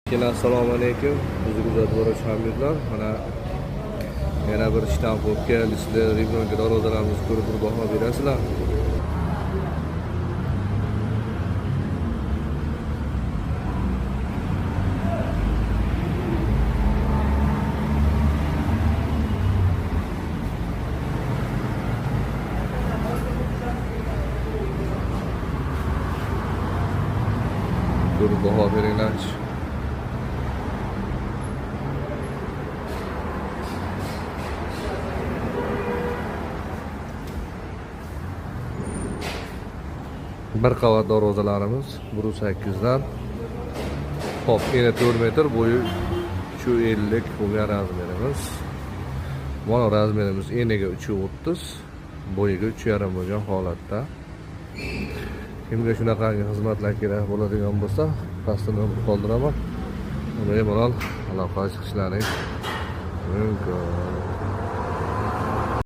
Assalomu alaykum. Bizni kuzatib boruvchi hamyurtlar, mana yana bir ishdan bo'lib keldi. Sizlar Rivnonga darvozalarimizni ko'rib bir baho berasizlar. Ko'rib baho beringlar. Bir qavat darvozalarimiz 1.8 dan. Hop, eni 4 metr, bo'yi 3.50 bo'lgan razmerimiz. Mana razmerimiz eniga 3.30, bo'yiga 3.5 bo'lgan holatda. Kimga shunaqangi xizmatlar kerak bo'ladigan bo'lsa, pastda nomer qoldiraman. Bemalol aloqa chiqishlaring mumkin.